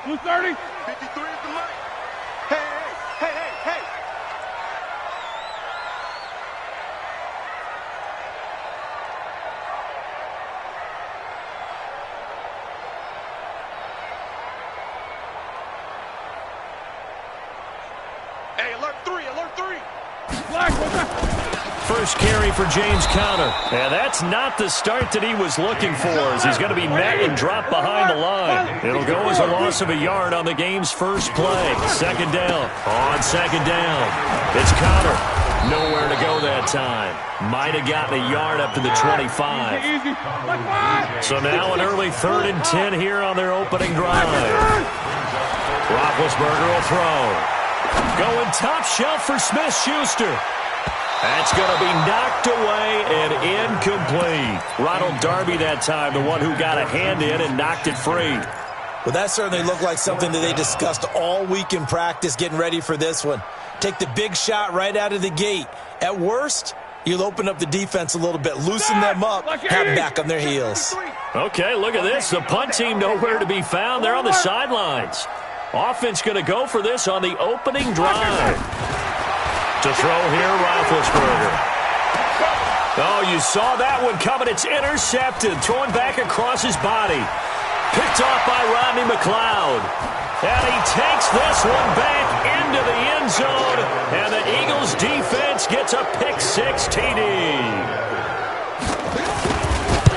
Blue 30. 53 is the money. Hey. Hey, alert 3. Black, what's that? First carry for James Conner. And that's not the start that he was looking for, as he's going to be met and dropped behind the line. It'll go as a loss of a yard on the game's first play. Second down. On second down, it's Conner. Nowhere to go that time. Might have gotten a yard up to the 25. Easy. So now an early 3rd and 10 here on their opening drive. Roethlisberger will throw. Going top shelf for Smith-Schuster. That's going to be knocked away and incomplete. Ronald Darby that time, the one who got a hand in and knocked it free. Well, that certainly looked like something that they discussed all week in practice, getting ready for this one. Take the big shot right out of the gate. At worst, you'll open up the defense a little bit, loosen them up, have them back on their heels. Okay, look at this. The punt team nowhere to be found. They're on the sidelines. Offense going to go for this on the opening drive. To throw here, Roethlisberger. Oh, you saw that one coming. It's intercepted. Throwing back across his body. Picked off by Rodney McLeod. And he takes this one back into the end zone. And the Eagles defense gets a pick-6 TD.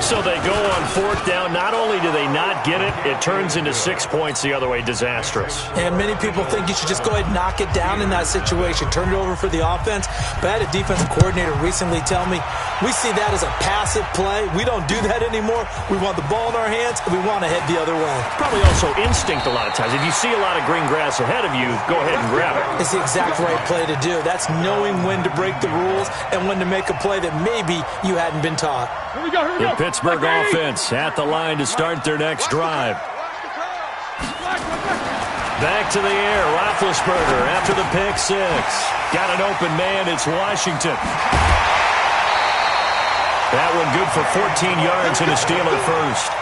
So they go on 4th down. Not only do they not get it, it turns into 6 points the other way. Disastrous. And many people think you should just go ahead and knock it down in that situation. Turn it over for the offense. But I had a defensive coordinator recently tell me, we see that as a passive play. We don't do that anymore. We want the ball in our hands, and we want to head the other way. Probably also instinct a lot of times. If you see a lot of green grass ahead of you, go ahead and grab it. It's the exact right play to do. That's knowing when to break the rules and when to make a play that maybe you hadn't been taught. Here we go. The Pittsburgh offense at the line to start their next drive. Back to the air, Roethlisberger after the pick-6. Got an open man, it's Washington. That one good for 14 yards and a Steeler first.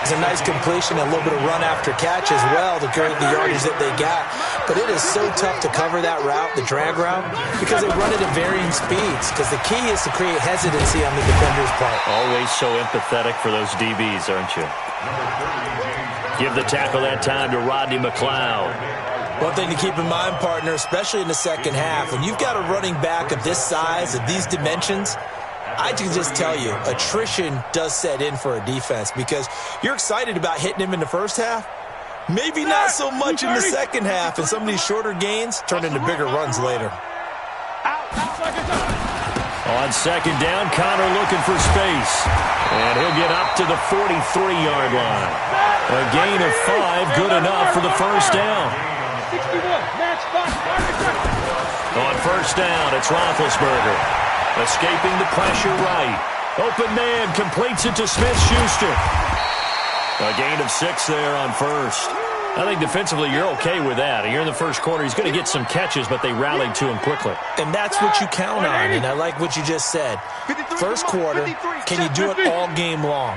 It's a nice completion, a little bit of run after catch as well to create the yardage that they got. But it is so tough to cover that route, the drag route, because they run it at varying speeds. Because the key is to create hesitancy on the defender's part. Always so empathetic for those DBs, aren't you? Give the tackle that time to Rodney McLeod. One thing to keep in mind, partner, especially in the second half, when you've got a running back of this size, of these dimensions, I can just tell you, attrition does set in for a defense because you're excited about hitting him in the first half. Maybe not so much in the second half, and some of these shorter gains turn into bigger runs later. On second down, Conner looking for space. And he'll get up to the 43-yard line. A gain of 5, good enough for the first down. On first down, it's Roethlisberger. Escaping the pressure right. Open man completes it to Smith-Schuster. A gain of 6 there on first. I think defensively you're okay with that. You're in the first quarter. He's going to get some catches, but they rallied to him quickly. And that's what you count on, and I like what you just said. First quarter, can you do it all game long?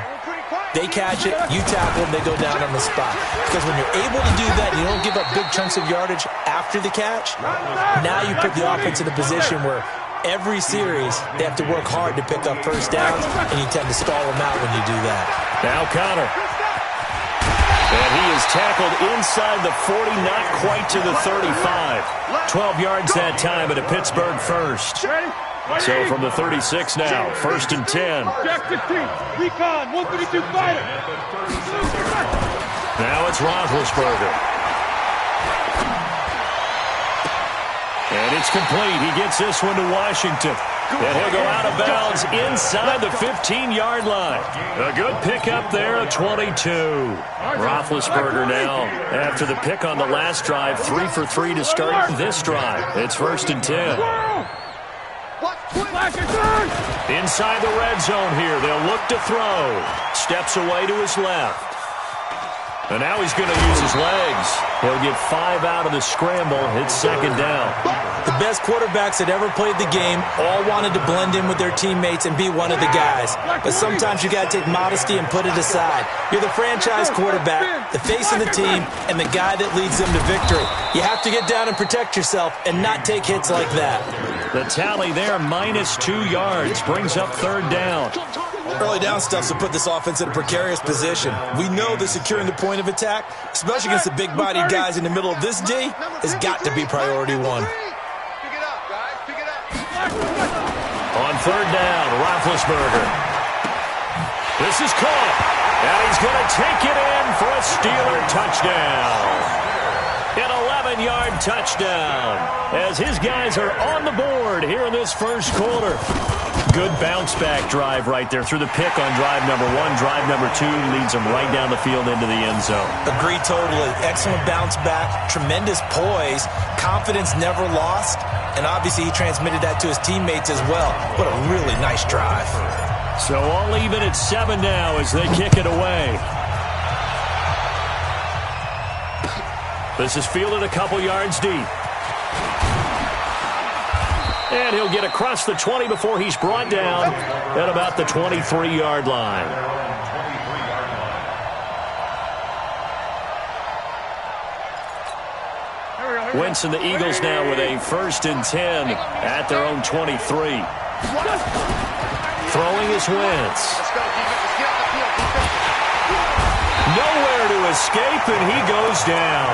They catch it, you tackle them, they go down on the spot. Because when you're able to do that, you don't give up big chunks of yardage after the catch. Now you put the offense in a position where every series, they have to work hard to pick up first downs, and you tend to stall them out when you do that. Now Conner. And he is tackled inside the 40, not quite to the 35. 12 yards that time at a Pittsburgh first. So from the 36 now, 1st and 10. Jack 15, recon, 132 fighter. Now it's Roethlisberger. And it's complete. He gets this one to Washington. And he'll go out of bounds inside the 15-yard line. A good pickup there, a 22. Roethlisberger now, after the pick on the last drive, 3 for 3 to start this drive. It's 1st and 10. Inside the red zone here. They'll look to throw. Steps away to his left. And now he's going to use his legs. He'll get 5 out of the scramble. It's 2nd down. The best best quarterbacks that ever played the game all wanted to blend in with their teammates and be one of the guys. But sometimes you got to take modesty and put it aside. You're the franchise quarterback, the face of the team, and the guy that leads them to victory. You have to get down and protect yourself and not take hits like that. The tally there, -2 yards, brings up third down. Early down stuff to put this offense in a precarious position. We know that securing the point of attack, especially against the big-bodied guys in the middle of this D, has got to be priority one. Pick it up, guys. Pick it up. On third down, Roethlisberger. This is caught, and he's going to take it in for a Steeler touchdown. An 11-yard touchdown as his guys are on the board here in this first quarter. Good bounce-back drive right there through the pick on drive number 1. Drive number 2 leads them right down the field into the end zone. Agree totally. Excellent bounce-back, tremendous poise, confidence never lost, and obviously he transmitted that to his teammates as well. What a really nice drive. So all even at 7 now as they kick it away. This is fielded a couple yards deep. And he'll get across the 20 before he's brought down at about the 23-yard line. Wentz and the Eagles now with a 1st and 10 at their own 23. Throwing is Wentz. Nowhere to escape, and he goes down.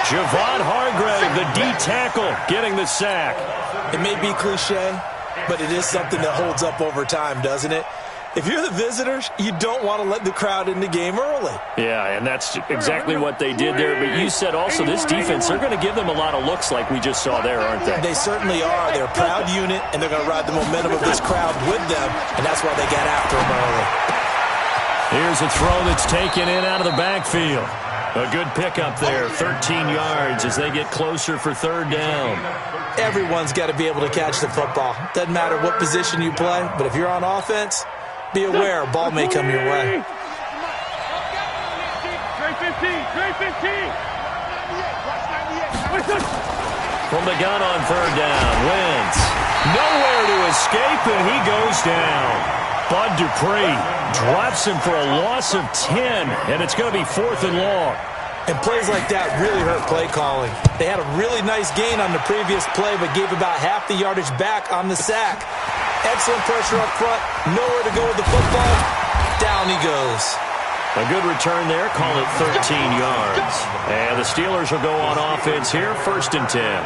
Javon Hargrave, the D-tackle, getting the sack. It may be cliche, but it is something that holds up over time, doesn't it? If you're the visitors, you don't want to let the crowd in the game early. Yeah, and that's exactly what they did there. But you said also this defense, they're going to give them a lot of looks like we just saw there, aren't they? They certainly are. They're a proud unit, and they're going to ride the momentum of this crowd with them, and that's why they got after them early. Here's a throw that's taken in out of the backfield. A good pickup there, 13 yards as they get closer for third down. Everyone's got to be able to catch the football. Doesn't matter what position you play, but if you're on offense, be aware a ball may come your way. From the gun on third down, Wentz. Nowhere to escape, and he goes down. Bud Dupree drops him for a loss of 10, and it's going to be 4th and long. And plays like that really hurt play calling. They had a really nice gain on the previous play, but gave about half the yardage back on the sack. Excellent pressure up front. Nowhere to go with the football. Down he goes. A good return there. Call it 13 yards. And the Steelers will go on offense here. 1st and 10.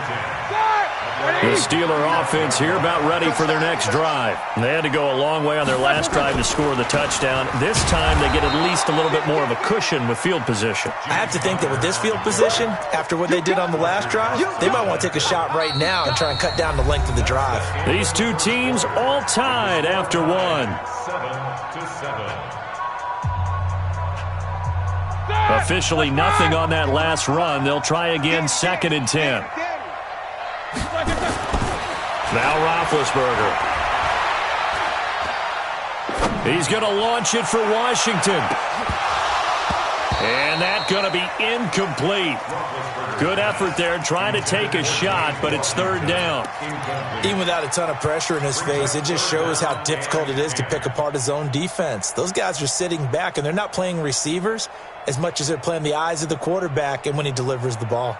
The Steeler offense here about ready for their next drive. They had to go a long way on their last drive to score the touchdown. This time they get at least a little bit more of a cushion with field position. I have to think that with this field position, after what they did on the last drive, they might want to take a shot right now and try and cut down the length of the drive. These two teams all tied after one. 7-7. Officially nothing on that last run. They'll try again, 2nd and 10. Now Roethlisberger. He's going to launch it for Washington. And that's going to be incomplete. Good effort there trying to take a shot, but it's 3rd down. Even without a ton of pressure in his face, it just shows how difficult it is to pick apart his own defense. Those guys are sitting back, and they're not playing receivers as much as they're playing the eyes of the quarterback and when he delivers the ball.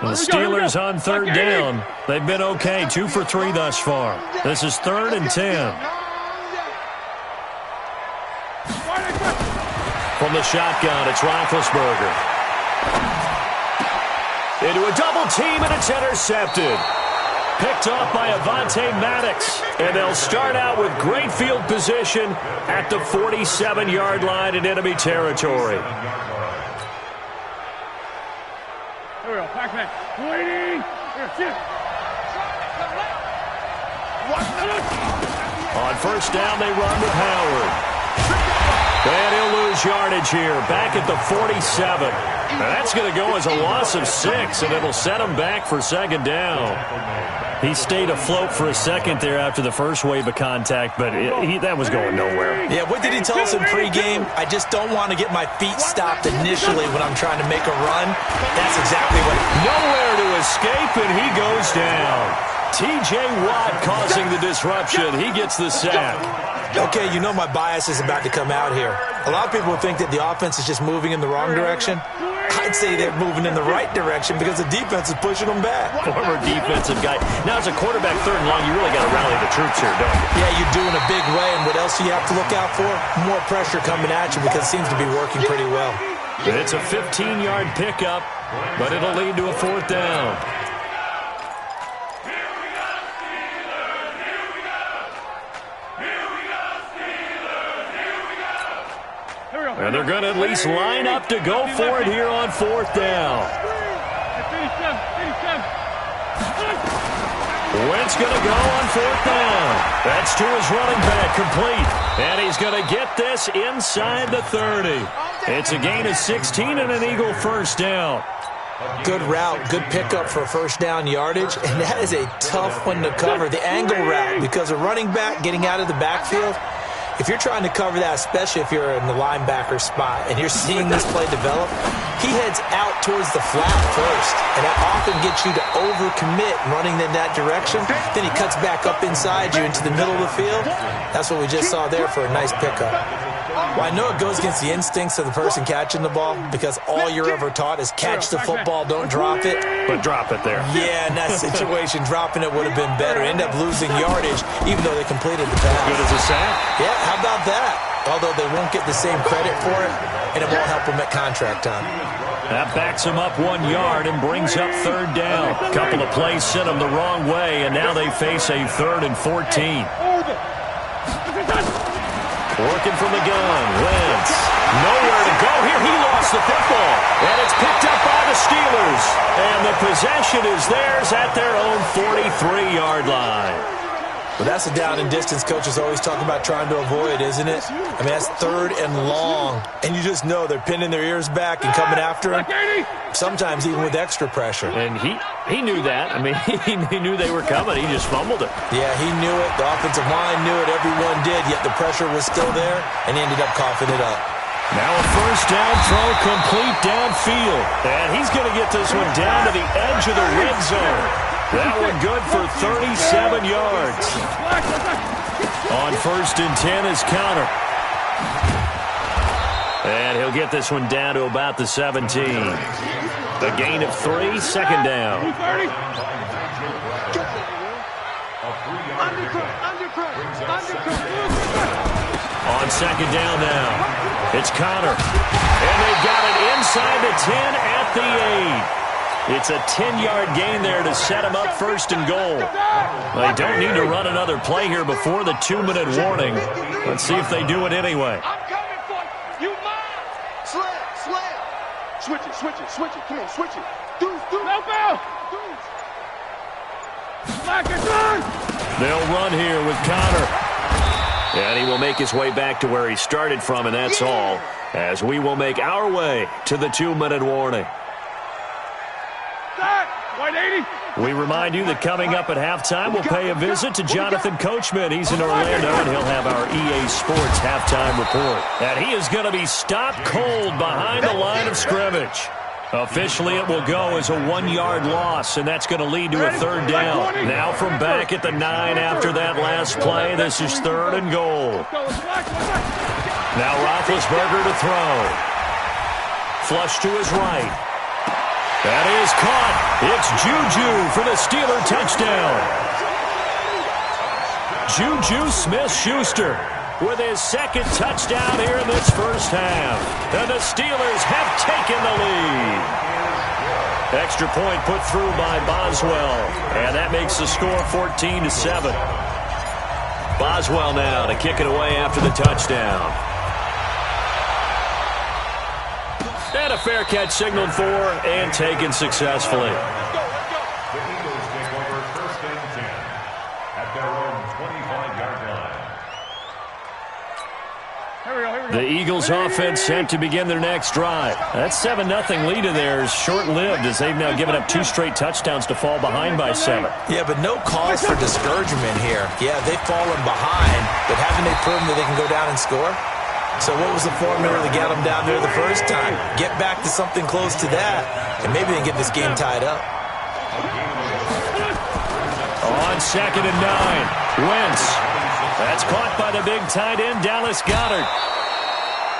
The Steelers on 3rd down. They've been okay, 2 for 3 thus far. This is 3rd and 10. From the shotgun, it's Roethlisberger. Into a double team, and it's intercepted. Picked off by Avonte Maddox. And they'll start out with great field position at the 47-yard line in enemy territory. Here we go, Pac-Man. Waiting. On 1st down, they run with Howard. And he'll lose yardage here, back at the 47. That's going to go as a loss of 6, and it'll set him back for second down. He stayed afloat for a second there after the first wave of contact, but that was going nowhere. Yeah, what did he tell us in pregame? I just don't want to get my feet stopped initially when I'm trying to make a run. That's exactly what. Nowhere to escape, and he goes down. T.J. Watt causing the disruption. He gets the sack. Okay, you know my bias is about to come out here. A lot of people think that the offense is just moving in the wrong direction. I'd say they're moving in the right direction because the defense is pushing them back. Former defensive guy. Now, as a quarterback, 3rd and long, you really got to rally the troops here, don't you? Yeah, you're doing a big way, and what else do you have to look out for? More pressure coming at you because it seems to be working pretty well. It's a 15-yard pickup, but it'll lead to a 4th down. And they're going to at least line up to go for it here on 4th down. Wentz going to go on 4th down. That's to his running back, complete. And he's going to get this inside the 30. It's a gain of 16 and an Eagle 1st down. Good route, good pickup for 1st down yardage, and that is a tough one to cover. The angle route, because a running back getting out of the backfield, if you're trying to cover that, especially if you're in the linebacker spot and you're seeing this play develop, he heads out towards the flat first, and that often gets you to overcommit running in that direction. Then he cuts back up inside you into the middle of the field. That's what we just saw there for a nice pickup. Well, I know it goes against the instincts of the person catching the ball because all you're ever taught is catch the football, don't drop it. But drop it there. Yeah, in that situation, dropping it would have been better. End up losing yardage even though they completed the pass. Good as a sack. Yeah, how about that? Although they won't get the same credit for it, and it won't help them at contract time. That backs him up 1 yard and brings up 3rd down. A couple of plays sent them the wrong way, and now they face a 3rd and 14. Working from the gun. Wentz. Nowhere to go here. He lost the football. And it's picked up by the Steelers. And the possession is theirs at their own 43-yard line. Well, that's a down and distance coaches always talk about trying to avoid, isn't it? I mean, that's 3rd and long. And you just know they're pinning their ears back and coming after him. Sometimes even with extra pressure. And he knew that. I mean, he knew they were coming. He just fumbled it. Yeah, he knew it. The offensive line knew it. Everyone did. Yet the pressure was still there, and he ended up coughing it up. Now a 1st down throw complete downfield. And he's going to get this one down to the edge of the red zone. That one good for 37 yards. On 1st and 10 is Counter. And he'll get this one down to about the 17. A gain of 3, 2nd down. On 2nd down now, it's Counter. And they've got it inside the 10 at the 8. It's a 10-yard gain there to set him up 1st and goal. They don't need to run another play here before the 2-minute warning. Let's see if they do it anyway. I'm coming for you. You mine. Slam. Switch it. Come on, switch it. Deuce. Help out. Black is done. They'll run here with Connor. And he will make his way back to where he started from, and that's all, as we will make our way to the 2-minute warning. We remind you that coming up at halftime, we'll pay a visit to Jonathan Coachman. He's in Orlando, and he'll have our EA Sports halftime report. And he is going to be stopped cold behind the line of scrimmage. Officially, it will go as a 1-yard loss, and that's going to lead to a 3rd down. Now from back at the 9 after that last play, this is 3rd and goal. Now Roethlisberger to throw. Flush to his right. That is caught. It's Juju for the Steeler touchdown. Juju Smith-Schuster with his 2nd touchdown here in this 1st half. And the Steelers have taken the lead. Extra point put through by Boswell. And that makes the score 14-7. Boswell now to kick it away after the touchdown. And a fair catch signaled for and taken successfully. The Eagles take over 1st and 10 at their own 25-yard line. The Eagles offense set to begin their next drive. That 7-0 lead of theirs short-lived as they've now given up 2 straight touchdowns to fall behind by 7. Yeah, but no cause for discouragement here. Yeah, they've fallen behind, but haven't they proven that they can go down and score? So what was the formula to get them down there the first time? Get back to something close to that, and maybe they can get this game tied up. On 2nd and 9, Wentz. That's caught by the big tight end, Dallas Goedert.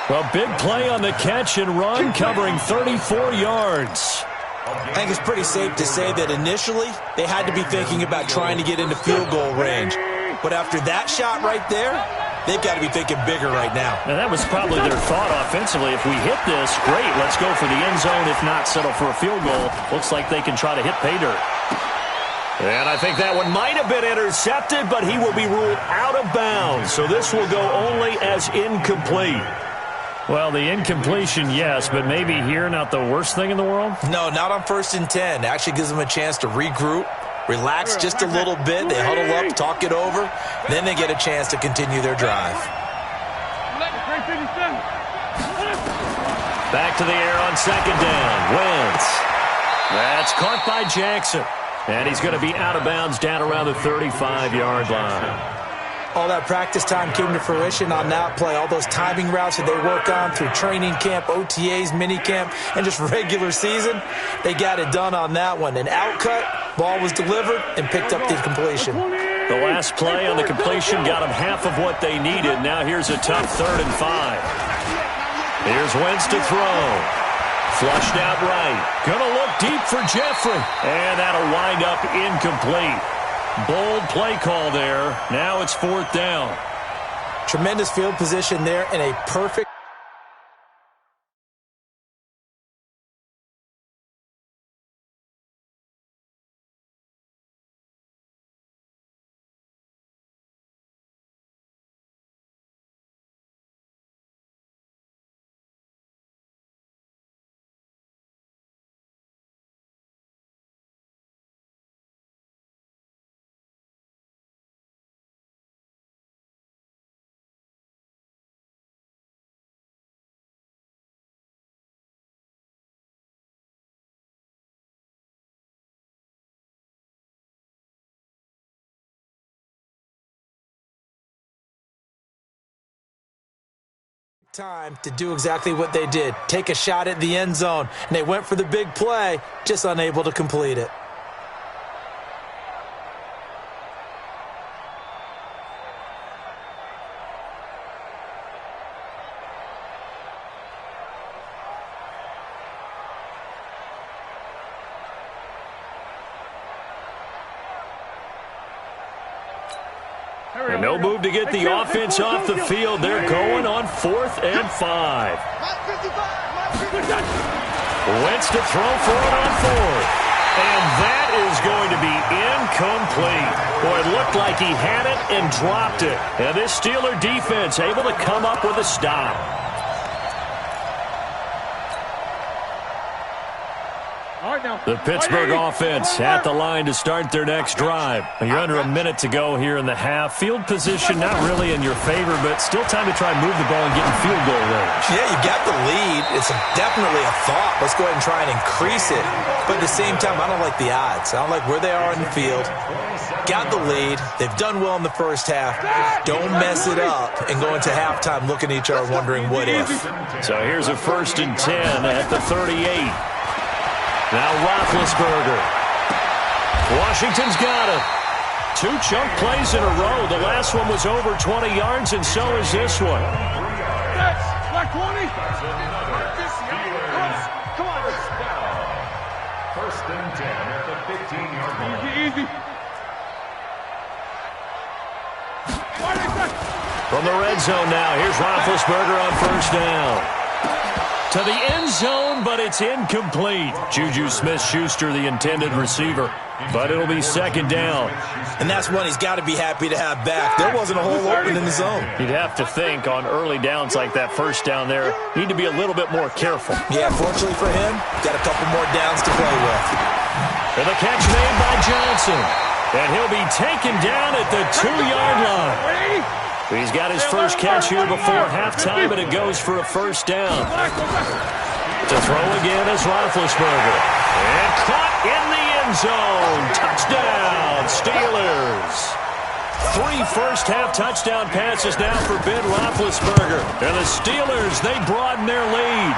Well, big play on the catch and run, covering 34 yards. I think it's pretty safe to say that initially they had to be thinking about trying to get into field goal range. But after that shot right there, they've got to be thinking bigger right now. And that was probably their thought offensively. If we hit this, great, let's go for the end zone. If not, settle for a field goal. Looks like they can try to hit pay dirt. And I think that one might have been intercepted, but he will be ruled out of bounds. So this will go only as incomplete. Well, the incompletion, yes, but maybe here not the worst thing in the world? No, not on 1st and 10. It actually gives them a chance to regroup, relax just a little bit. They huddle up, talk it over. Then they get a chance to continue their drive. Back to the air on 2nd down. Wentz. That's caught by Jackson. And he's going to be out of bounds down around the 35-yard line. All that practice time came to fruition on that play. All those timing routes that they work on through training camp, OTAs, mini camp, and just regular season, they got it done on that one. An outcut, ball was delivered, and picked up the completion. The last play on the completion got them half of what they needed. Now here's a tough 3rd and 5. Here's Wentz to throw. Flushed out right. Gonna look deep for Jeffrey. And that'll wind up incomplete. Bold play call there. Now it's 4th down. Tremendous field position there and a perfect. Time to do exactly what they did. Take a shot at the end zone. And they went for the big play, just unable to complete it. And no move to get the offense off the field. They're going on 4th and 5. Wentz to throw for it on 4th. And that is going to be incomplete. Boy, it looked like he had it and dropped it. And this Steeler defense able to come up with a stop. The Pittsburgh offense at the line to start their next drive. You're under a minute to go here in the half. Field position not really in your favor, but still time to try and move the ball and get in field goal range. Yeah, you got the lead. It's definitely a thought. Let's go ahead and try and increase it. But at the same time, I don't like the odds. I don't like where they are in the field. Got the lead. They've done well in the first half. Don't mess it up and go into halftime looking at each other wondering what if. So here's a 1st and 10 at the 38. Now Roethlisberger. Washington's got him. 2 chunk plays in a row. The last one was over 20 yards, and so is this one. Black 20. Come on. 1st and 10 at the 15-yard line. Easy. From the red zone now, here's Roethlisberger on 1st down. To the end zone, but it's incomplete. Juju Smith-Schuster, the intended receiver. But it'll be 2nd down. And that's one he's got to be happy to have back. There wasn't a hole open in the zone. You'd have to think on early downs like that 1st down there, need to be a little bit more careful. Yeah, fortunately for him, got a couple more downs to play with. And the catch made by Johnson. And he'll be taken down at the 2-yard line. He's got his first catch here before halftime, and it goes for a first down. To throw again is Roethlisberger. And caught in the end zone. Touchdown, Steelers. 3 first-half touchdown passes now for Ben Roethlisberger. And the Steelers, they broaden their lead.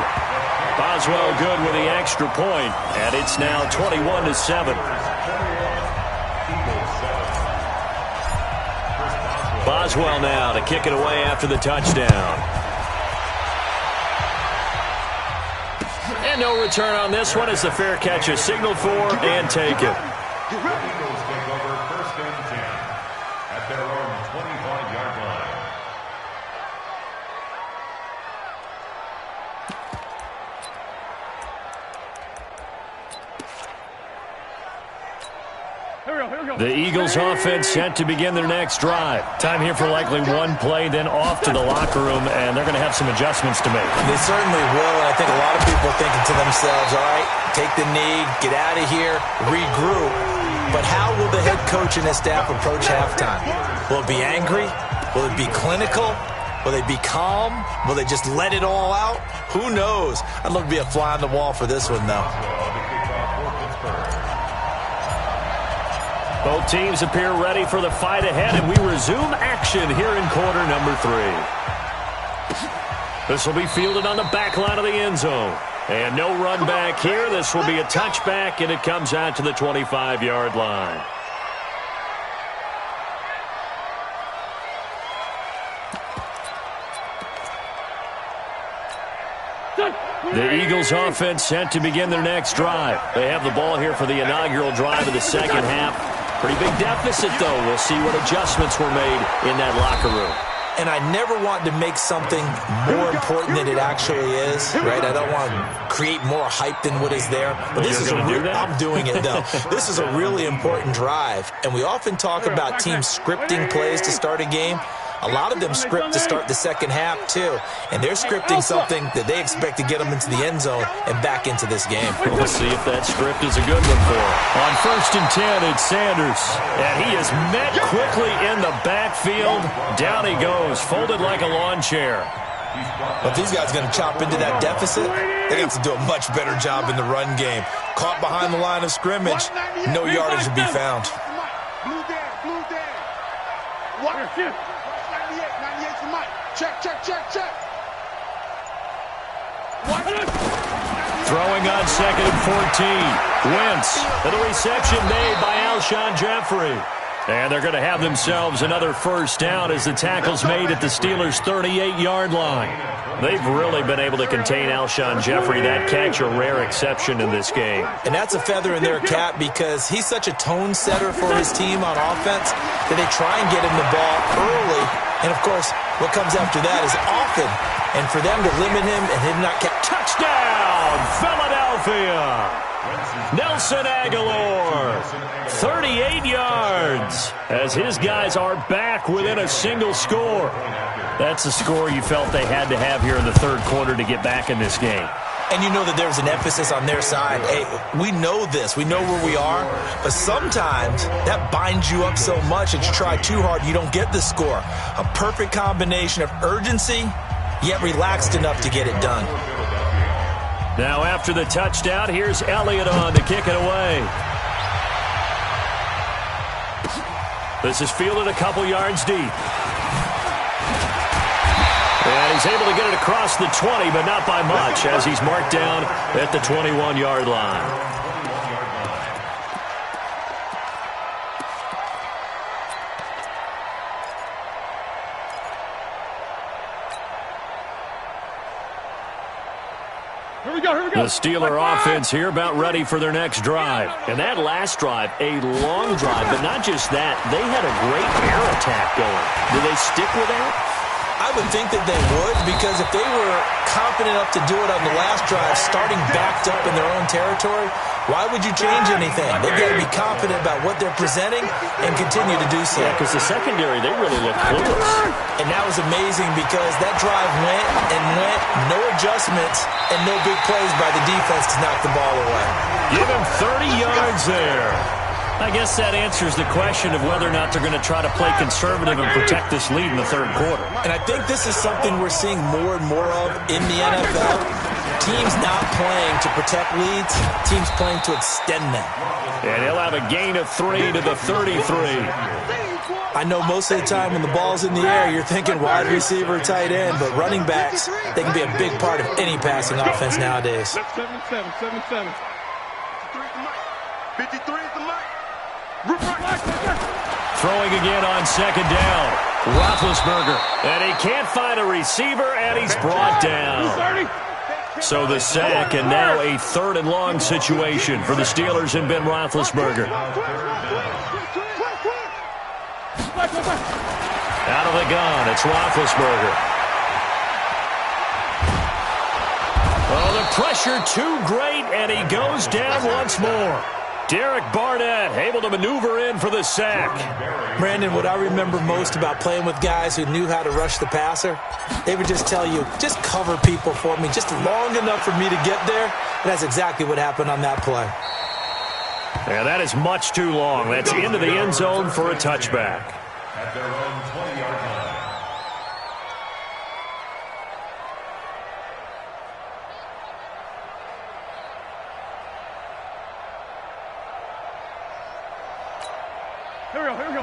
Boswell good with the extra point, and it's now 21-7. Boswell now to kick it away after the touchdown. And no return on this one as the fair catch is signaled for and taken. Eagles take over 1st and 10 at their own 25-yard line. The Eagles offense set to begin their next drive. Time here for likely one play, then off to the locker room, and they're going to have some adjustments to make. They certainly will, and I think a lot of people are thinking to themselves, all right, take the knee, get out of here, regroup. But how will the head coach and his staff approach halftime? Will it be angry? Will it be clinical? Will they be calm? Will they just let it all out? Who knows? I'd love to be a fly on the wall for this one, though. Both teams appear ready for the fight ahead, and we resume action here in quarter number 3. This will be fielded on the back line of the end zone. And no run back here. This will be a touchback, and it comes out to the 25-yard line. The Eagles offense set to begin their next drive. They have the ball here for the inaugural drive of the second half. Pretty big deficit, though. We'll see what adjustments were made in that locker room. And I never want to make something more important than it actually is, right? I don't want to create more hype than what is there. But this is I'm doing it, though. This is a really important drive. And we often talk about teams scripting plays to start a game. A lot of them script to start the second half, too. And they're scripting something that they expect to get them into the end zone and back into this game. We'll see if that script is a good one for him. On 1st and 10, it's Sanders. And he is met quickly in the backfield. Down he goes, folded like a lawn chair. But these guys are going to chop into that deficit. They have to do a much better job in the run game. Caught behind the line of scrimmage, no yardage to be found. Blue down. What? 98 for Mike. Check. Throwing on 2nd and 14. Wentz, and the reception made by Alshon Jeffrey. And they're going to have themselves another first down as the tackle's made at the Steelers' 38-yard line. They've really been able to contain Alshon Jeffrey. That catch a rare exception in this game. And that's a feather in their cap because he's such a tone setter for his team on offense that they try and get him the ball early. And, of course, what comes after that is often. And for them to limit him and him not catch. Touchdown, Philadelphia! Nelson Aguilar, 38 yards, as his guys are back within a single score. That's the score you felt they had to have here in the third quarter to get back in this game. And you know that there's an emphasis on their side. Hey, we know this. We know where we are. But sometimes that binds you up so much that you try too hard, you don't get the score. A perfect combination of urgency, yet relaxed enough to get it done. Now after the touchdown, here's Elliott on to kick it away. This is fielded a couple yards deep. And he's able to get it across the 20, but not by much, as he's marked down at the 21-yard line. Here we go. The Steeler offense here about ready for their next drive. And that last drive, a long drive, but not just that. They had a great air attack going. Do they stick with that? I would think that they would, because if they were confident enough to do it on the last drive, starting backed up in their own territory, why would you change anything? They've got to be confident about what they're presenting and continue to do so. Yeah, because the secondary, they really look clueless. And that was amazing because that drive went, no adjustments, and no big plays by the defense to knock the ball away. Give him 30 yards there. I guess that answers the question of whether or not they're going to try to play conservative and protect this lead in the third quarter. And I think this is something we're seeing more and more of in the NFL. Teams not playing to protect leads, teams playing to extend them. And he'll have a gain of 3 to the 33. I know most of the time when the ball's in the air, you're thinking wide receiver, tight end, but running backs, they can be a big part of any passing offense nowadays. 7-7. 53 is the mic. Throwing again on second down. Roethlisberger. And he can't find a receiver, and he's brought down. So the sack, and now a 3rd and long situation for the Steelers and Ben Roethlisberger. Out of the gun, it's Roethlisberger. Oh, the pressure too great, and he goes down once more. Derek Barnett able to maneuver in for the sack. Brandon, what I remember most about playing with guys who knew how to rush the passer, they would just tell you, just cover people for me, just long enough for me to get there. And that's exactly what happened on that play. Yeah, that is much too long. That's into the end zone for a touchback. At their own 20-yard line.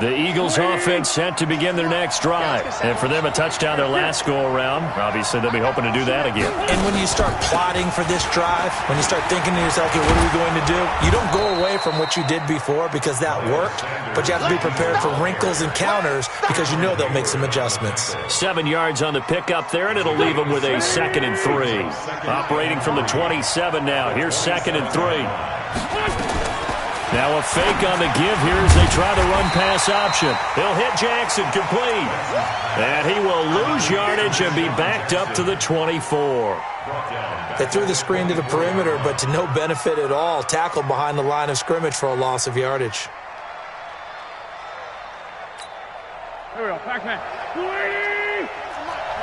The Eagles offense set to begin their next drive. And for them, a touchdown their last go-around. Obviously, they'll be hoping to do that again. And when you start plotting for this drive, when you start thinking to yourself, okay, what are we going to do? You don't go away from what you did before because that worked, but you have to be prepared for wrinkles and counters because you know they'll make some adjustments. 7 yards on the pickup there, and it'll leave them with a 2nd and 3. Operating from the 27 now. Here's 2nd and 3. Now a fake on the give here as they try the run-pass option. He'll hit Jackson complete. And he will lose yardage and be backed up to the 24. They threw the screen to the perimeter, but to no benefit at all. Tackled behind the line of scrimmage for a loss of yardage. Here we go, Pac-Man.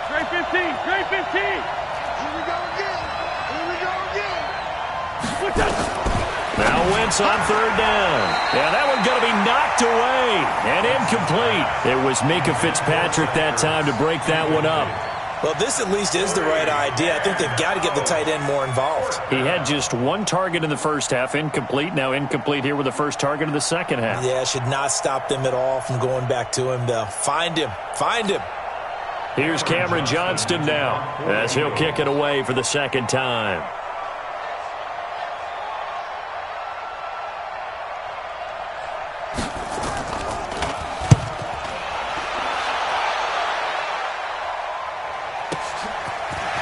Straight 15, straight 15. Here we go again. What's up? Now Wentz on 3rd down. Yeah, that one's going to be knocked away and incomplete. It was Minka Fitzpatrick that time to break that one up. Well, this at least is the right idea. I think they've got to get the tight end more involved. He had just 1 target in the first half, incomplete. Now incomplete here with the first target of the second half. Yeah, should not stop them at all from going back to him, though. Find him. Find him. Here's Cameron Johnston now as he'll kick it away for the 2nd time.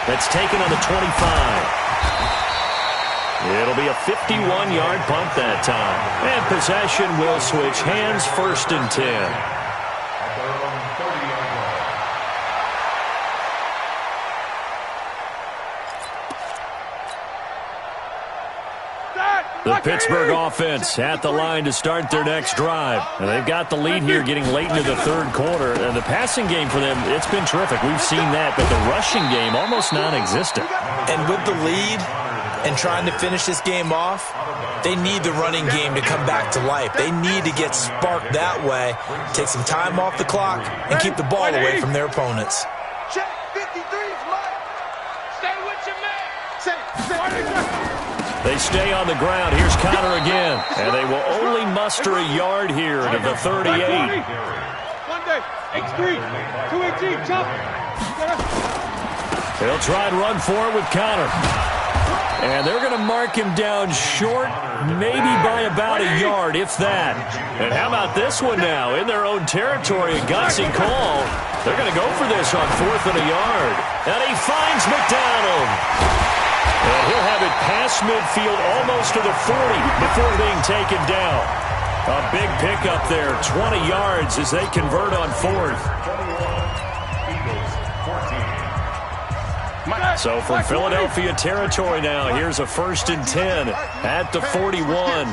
That's taken on the 25. It'll be a 51-yard punt that time. And possession will switch hands, 1st and 10. At their own 30-yard line. The Pittsburgh offense at the line to start their next drive. And they've got the lead here getting late into the 3rd quarter. And the passing game for them, it's been terrific. We've seen that, but the rushing game almost non-existent. And with the lead and trying to finish this game off, they need the running game to come back to life. They need to get sparked that way, take some time off the clock, and keep the ball away from their opponents. Check, 53 is mine. Stay with your man. Say. They stay on the ground. Here's Connor again. And they will only muster a yard here to the 38. Monday, X3, 218, chop. They'll try and run for it with Connor. And they're going to mark him down short, maybe by about a yard, if that. And how about this one now? In their own territory, a gutsy call. They're going to go for this on 4th and a yard. And he finds McDonald. And he'll have it past midfield almost to the 40 before being taken down. A big pickup there, 20 yards as they convert on 4th. So from Philadelphia territory now, here's a 1st and 10 at the 41.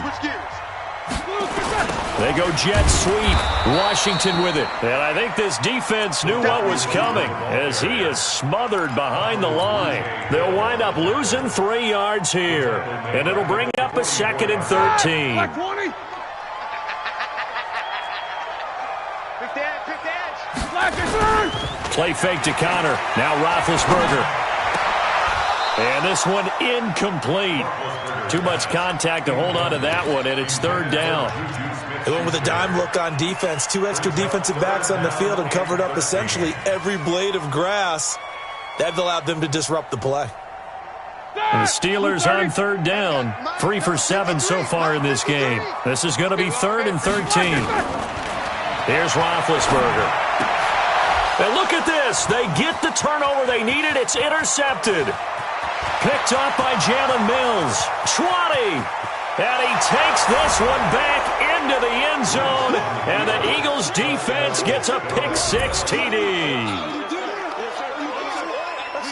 They go jet sweep. Washington with it. And I think this defense knew what was coming as he is smothered behind the line. They'll wind up losing 3 yards here. And it'll bring up a 2nd and 13. Play fake to counter. Now Roethlisberger. And this one incomplete. Too much contact to hold on to that one, and it's third down. They went with a dime look on defense. 2 extra defensive backs on the field and covered up essentially every blade of grass. That allowed them to disrupt the play. And the Steelers on third down. 3 for 7 so far in this game. This is going to be 3rd and 13. Here's Roethlisberger. And look at this. They get the turnover they needed. It's intercepted. Picked up by Jalen Mills. 20. And he takes this one back into the end zone. And the Eagles defense gets a pick-6 TD.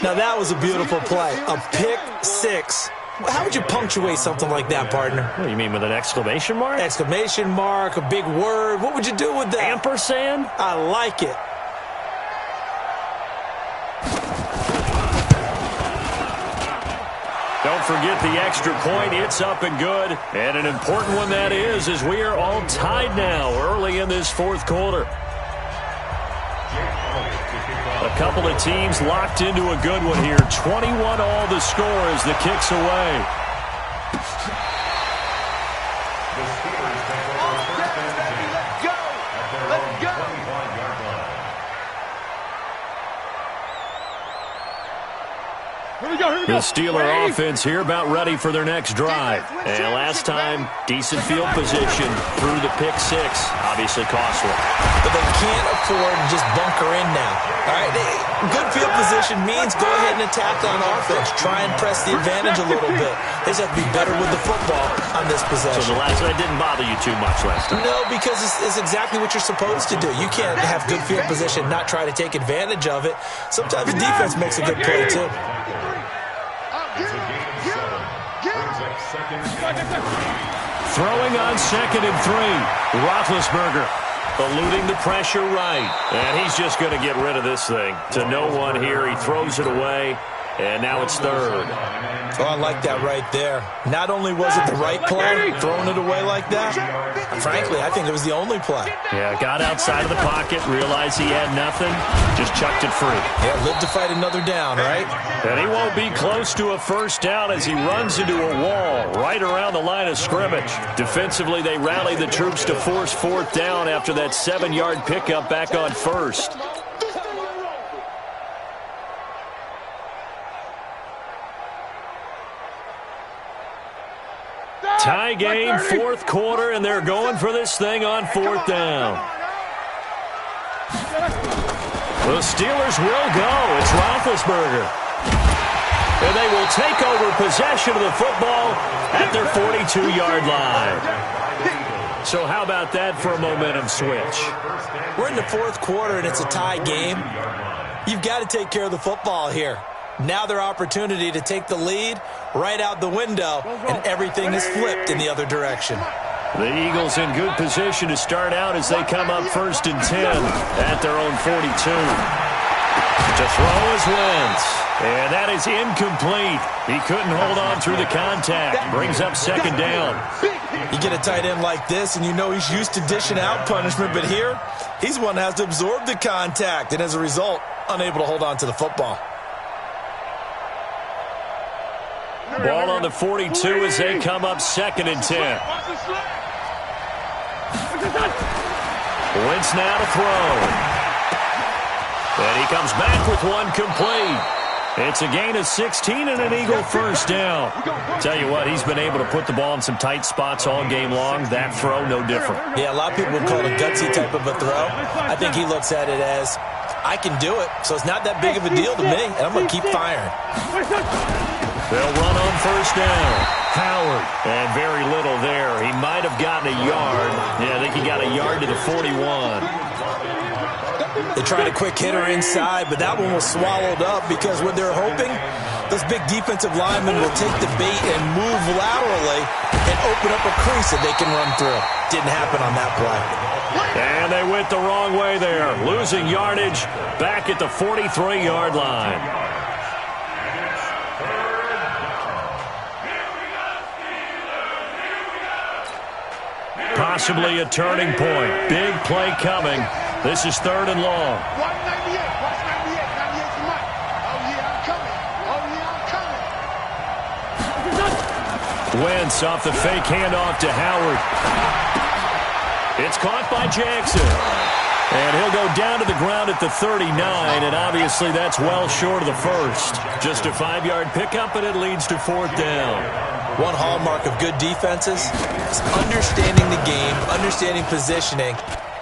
Now, that was a beautiful play. A pick-6. How would you punctuate something like that, partner? What do you mean, with an exclamation mark? Exclamation mark, a big word. What would you do with that? Ampersand? I like it. Don't forget the extra point. It's up and good. And an important one that is, as we are all tied now early in this fourth quarter. A couple of teams locked into a good one here. 21 all the score as the kick's away. The Steelers take over first and 10 at their own 25-yard line. The Steeler offense here about ready for their next drive. And last time, decent field position through the pick-6. Obviously costly. But they can't afford to just bunker in now. All right, good field position means go ahead and attack on offense. Try and press the advantage a little bit. They just have to be better with the football on this possession. So the last one didn't bother you too much last time? No, because it's exactly what you're supposed to do. You can't have good field position, not try to take advantage of it. Sometimes the defense makes a good play, too. It's a gain of 7. Brings up second. Throwing on 2nd and 3. Roethlisberger eluding the pressure right. And he's just going to get rid of this thing. To no one here. He throws it away. And now it's 3rd. Oh, I like that right there. Not only was it the right play, throwing it away like that, frankly, I think it was the only play. Yeah, got outside of the pocket, realized he had nothing, just chucked it free. Yeah, live to fight another down, right? And he won't be close to a first down as he runs into a wall right around the line of scrimmage. Defensively, they rallied the troops to force 4th down after that 7-yard pickup back on 1st. Tie game, 4th quarter, and they're going for this thing on 4th down. The Steelers will go. It's Roethlisberger. And they will take over possession of the football at their 42-yard line. So how about that for a momentum switch? We're in the 4th quarter, and it's a tie game. You've got to take care of the football here. Now their opportunity to take the lead right out the window, and everything is flipped in the other direction. The Eagles in good position to start out as they come up 1st and 10 at their own 42. To throw is Wentz. And that is incomplete. He couldn't hold on through the contact. Brings up 2nd down. You get a tight end like this, and you know he's used to dishing out punishment, but here, he's one that has to absorb the contact, and as a result, unable to hold on to the football. Ball on the 42 as they come up 2nd and 10. Wentz now to throw. And he comes back with one complete. It's a gain of 16 and an Eagle first down. Tell you what, he's been able to put the ball in some tight spots all game long. That throw, no different. Yeah, a lot of people would call it a gutsy type of a throw. I think he looks at it as, I can do it, so it's not that big of a deal to me, and I'm going to keep firing. They'll run on 1st down. Howard. And very little there. He might have gotten a yard. Yeah, I think he got a yard to the 41. They tried a quick hitter inside, but that one was swallowed up because what they're hoping, those big defensive linemen will take the bait and move laterally and open up a crease that they can run through. Didn't happen on that play. And they went the wrong way there. Losing yardage back at the 43-yard line. Possibly a turning point. Big play coming. This is 3rd and long. Wentz off the fake handoff to Howard. It's caught by Jackson. And he'll go down to the ground at the 39, and obviously that's well short of the first. Just a 5-yard pickup, and it leads to 4th down. One hallmark of good defenses is understanding the game, understanding positioning,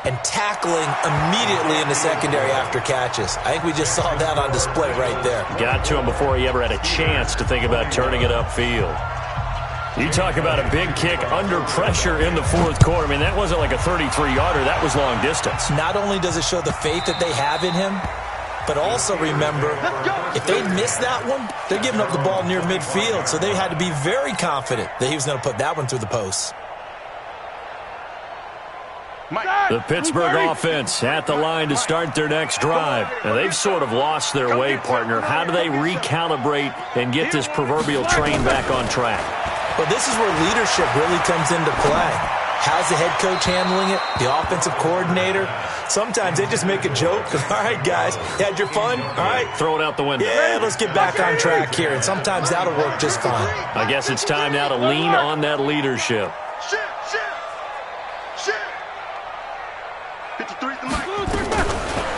and tackling immediately in the secondary after catches. I think we just saw that on display right there. Got to him before he ever had a chance to think about turning it upfield. You talk about a big kick under pressure in the 4th quarter. I mean, that wasn't like a 33-yarder. That was long distance. Not only does it show the faith that they have in him, but also remember, if they miss that one, they're giving up the ball near midfield, so they had to be very confident that he was going to put that one through the post. The Pittsburgh offense at the line to start their next drive. Now, they've sort of lost their way, partner. How do they recalibrate and get this proverbial train back on track? Well, this is where leadership really comes into play. How's the head coach handling it? The offensive coordinator? Sometimes they just make a joke. All right, guys, you had your fun? All right. Throw it out the window. Yeah, let's get back on track here. And sometimes that'll work just fine. I guess it's time now to lean on that leadership.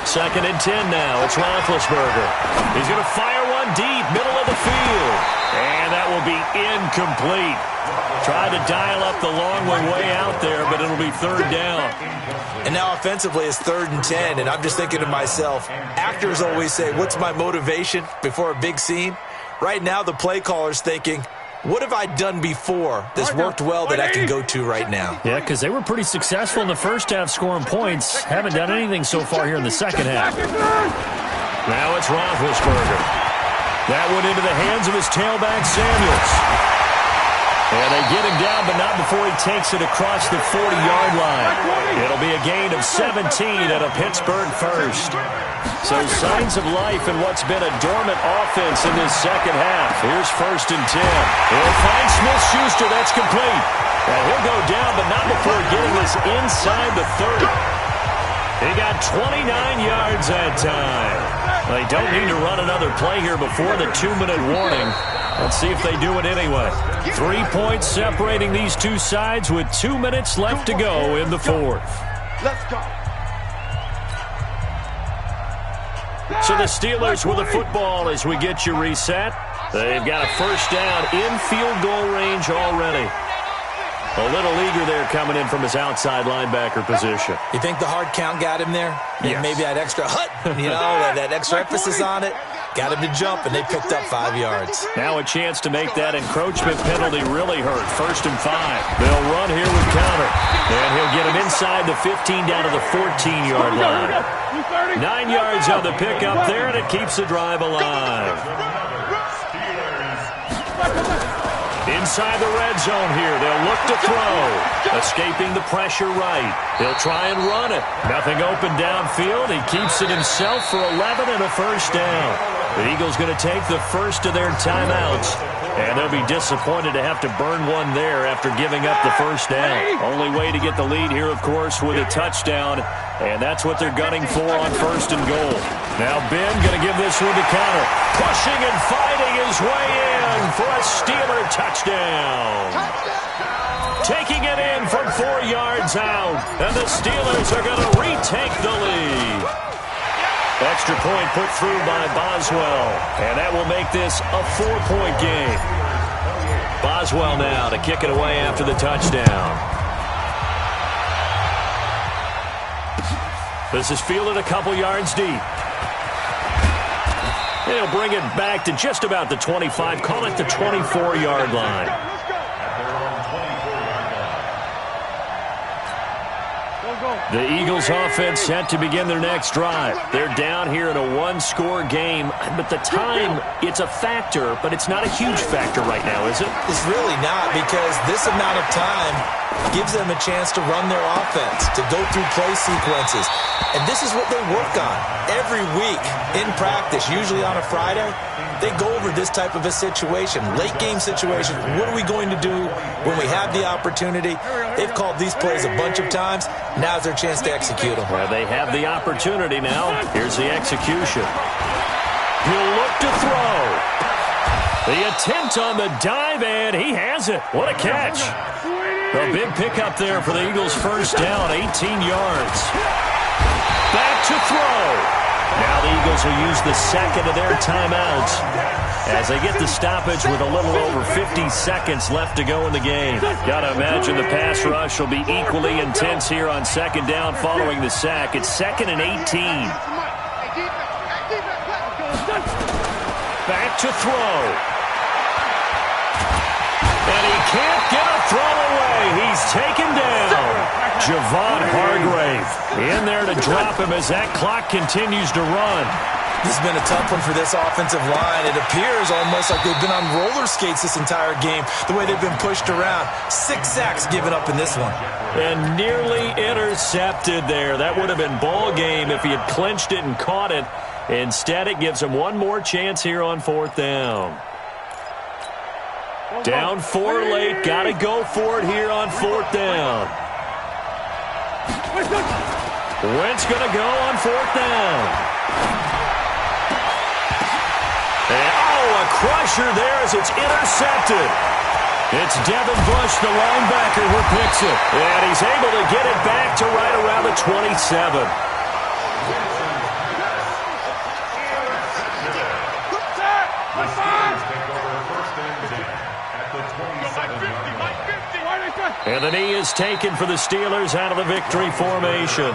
Second and 10 now. It's Roethlisberger. He's going to fire one deep, middle of the field. And that will be incomplete. Tried to dial up the long one way out there, but it'll be 3rd down. And now offensively it's 3rd and 10, and I'm just thinking to myself, actors always say, what's my motivation before a big scene? Right now the play caller's thinking, what have I done before that's worked well that I can go to right now? Yeah, because they were pretty successful in the first half scoring points. Haven't done anything so far here in the second half. Now it's Roethlisberger. That went into the hands of his tailback, Samuels. And they get him down, but not before he takes it across the 40-yard line. It'll be a gain of 17 at a Pittsburgh first. So signs of life in what's been a dormant offense in this second half. Here's 1st and 10. He'll find Smith-Schuster. That's complete. And he'll go down, but not before getting this inside the 30. He got 29 yards that time. They don't need to run another play here before the 2-minute warning. Let's see if they do it anyway. 3 points separating these two sides with 2 minutes left to go in the 4th. Let's go. So the Steelers with the football as we get you reset. They've got a 1st down in field goal range already. A little eager there coming in from his outside linebacker position. You think the hard count got him there? Yes. Maybe that extra that extra emphasis on it. Got him to jump, and they picked up 5 yards. Now a chance to make that encroachment penalty really hurt. 1st and 5. They'll run here with Conner. And he'll get him inside the 15 down to the 14-yard line. 9 yards on the pickup there, and it keeps the drive alive. Inside the red zone here. They'll look to throw. Escaping the pressure right. He'll try and run it. Nothing open downfield. He keeps it himself for 11 and a 1st down. The Eagles going to take the first of their timeouts. And they'll be disappointed to have to burn one there after giving up the 1st down. Only way to get the lead here, of course, with a touchdown. And that's what they're gunning for on 1st and goal. Now Ben going to give this one to Conner. Pushing and fighting his way in for a Steeler touchdown. Taking it in from 4 yards out. And the Steelers are going to retake the lead. Extra point put through by Boswell. And that will make this a 4-point game. Boswell now to kick it away after the touchdown. This is fielded a couple yards deep. He'll bring it back to just about the 25. Call it the 24-yard line. The Eagles offense set to begin their next drive. They're down here in a 1-score game, but the time, it's a factor, but it's not a huge factor right now, is it? It's really not, because this amount of time gives them a chance to run their offense, to go through play sequences. And this is what they work on every week in practice, usually on a Friday. They go over this type of a situation, late game situation. What are we going to do when we have the opportunity? They've called these plays a bunch of times. Now's their chance to execute them. Well, they have the opportunity now. Here's the execution. He'll look to throw. The attempt on the dive, and he has it. What a catch. A big pickup there for the Eagles' first down, 18 yards. Back to throw. Now the Eagles will use the second of their timeouts as they get the stoppage with a little over 50 seconds left to go in the game. Got to imagine the pass rush will be equally intense here on second down following the sack. It's 2nd and 18. Back to throw. And he can't get a throw away. He's taken down. Javon Hargrave in there to drop him as that clock continues to run. This has been a tough one for this offensive line. It appears almost like they've been on roller skates this entire game, the way they've been pushed around. 6 sacks given up in this one. And nearly intercepted there. That would have been ball game if he had clinched it and caught it. Instead, it gives him one more chance here on 4th down. Down 4 late. Got to go for it here on 4th down. Wentz going to go on 4th down. And, a crusher there as it's intercepted. It's Devin Bush, the linebacker, who picks it. And he's able to get it back to right around the 27. And the knee is taken for the Steelers out of the victory formation.